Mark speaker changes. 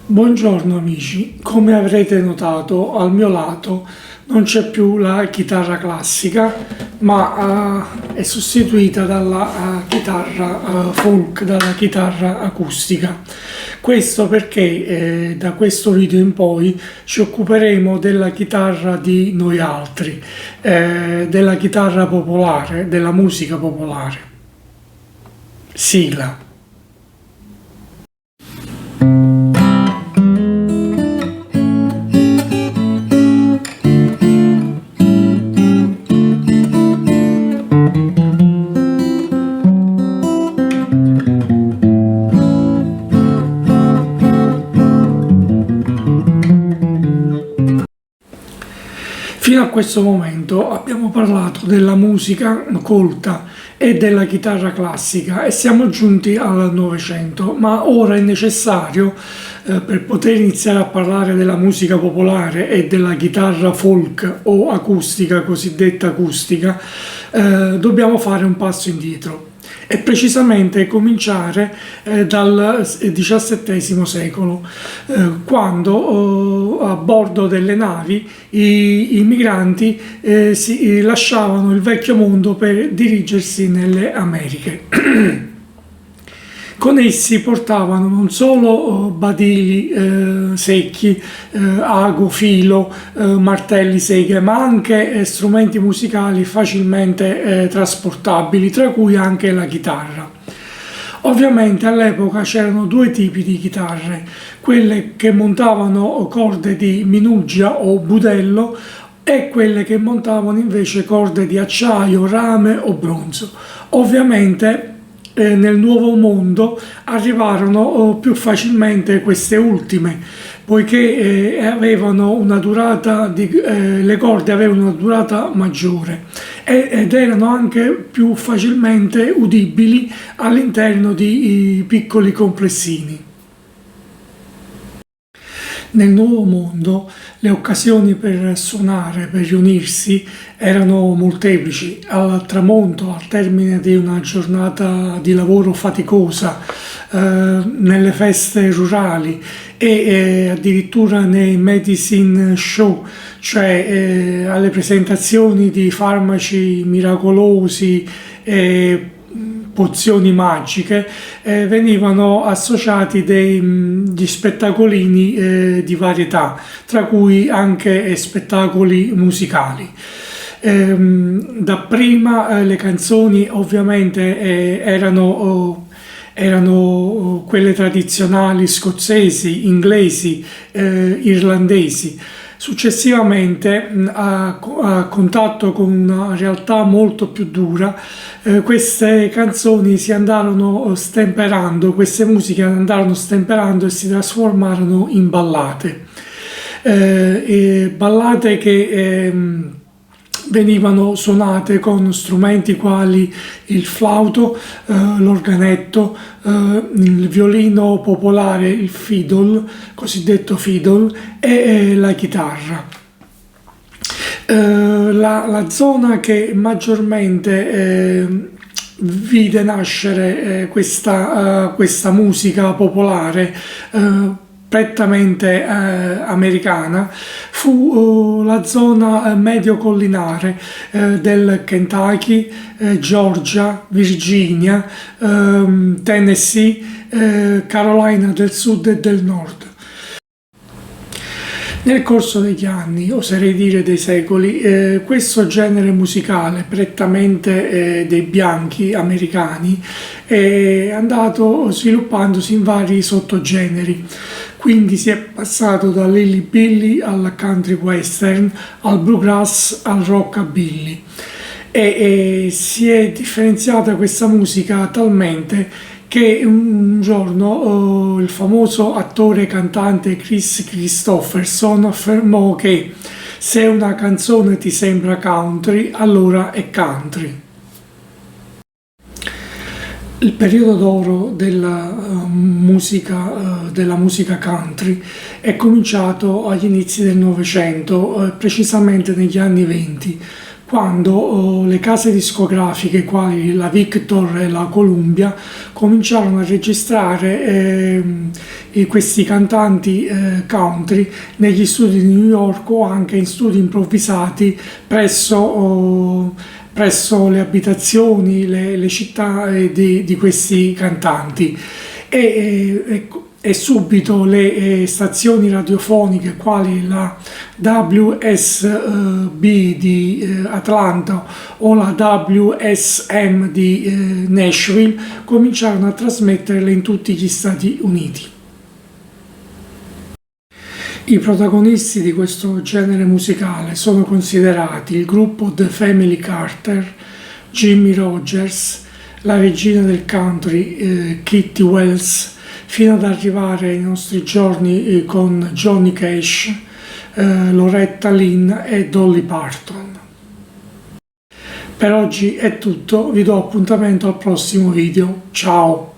Speaker 1: Buongiorno amici, come avrete notato al mio lato non c'è più la chitarra classica ma è sostituita dalla chitarra folk, dalla chitarra acustica. Questo perché da questo video in poi ci occuperemo della chitarra di noi altri, della chitarra popolare, della musica popolare. Sigla. Fino a questo momento abbiamo parlato della musica colta e della chitarra classica e siamo giunti al Novecento, ma ora è necessario, per poter iniziare a parlare della musica popolare e della chitarra folk o acustica, cosiddetta acustica, dobbiamo fare un passo indietro. E precisamente cominciare dal XVII secolo, quando a bordo delle navi i migranti si lasciavano il vecchio mondo per dirigersi nelle Americhe. Con essi portavano non solo badili secchi, ago, filo, martelli, seghe, ma anche strumenti musicali facilmente trasportabili, tra cui anche la chitarra. Ovviamente all'epoca c'erano due tipi di chitarre, quelle che montavano corde di minugia o budello e quelle che montavano invece corde di acciaio, rame o bronzo. Ovviamente nel nuovo mondo arrivarono più facilmente queste ultime, poiché avevano una durata le corde avevano una durata maggiore ed erano anche più facilmente udibili all'interno di piccoli complessini. Nel nuovo mondo le occasioni per suonare, per riunirsi, erano molteplici. Al tramonto, al termine di una giornata di lavoro faticosa, nelle feste rurali e addirittura nei medicine show, cioè alle presentazioni di farmaci miracolosi e pozioni magiche, venivano associati degli spettacolini di varietà, tra cui anche spettacoli musicali. Dapprima le canzoni ovviamente erano quelle tradizionali scozzesi, inglesi, irlandesi. Successivamente, a contatto con una realtà molto più dura, queste canzoni si andarono stemperando, queste musiche andarono stemperando e si trasformarono in ballate. Ballate che venivano suonate con strumenti quali il flauto, l'organetto, il violino popolare, il fiddle, cosiddetto fiddle, e la chitarra. La zona che maggiormente vide nascere questa musica popolare prettamente americana fu la zona medio-collinare del Kentucky, Georgia, Virginia, Tennessee, Carolina del Sud e del Nord. Nel corso degli anni, oserei dire dei secoli, questo genere musicale prettamente dei bianchi americani è andato sviluppandosi in vari sottogeneri. Quindi si è passato dall'hillbilly al country western, al bluegrass, al rockabilly e si è differenziata questa musica talmente che un giorno il famoso attore e cantante Kris Kristofferson affermò che se una canzone ti sembra country, allora è country. Il periodo d'oro della musica country è cominciato agli inizi del Novecento, precisamente negli anni '20, quando le case discografiche quali la Victor e la Columbia cominciarono a registrare questi cantanti country negli studi di New York o anche in studi improvvisati presso le abitazioni, le città di questi cantanti. E subito le stazioni radiofoniche quali la WSB di Atlanta o la WSM di Nashville cominciarono a trasmetterle in tutti gli Stati Uniti. I protagonisti di questo genere musicale sono considerati il gruppo The Family Carter, Jimmie Rodgers, la regina del country Kitty Wells, fino ad arrivare ai nostri giorni con Johnny Cash, Loretta Lynn e Dolly Parton. Per oggi è tutto, vi do appuntamento al prossimo video, ciao!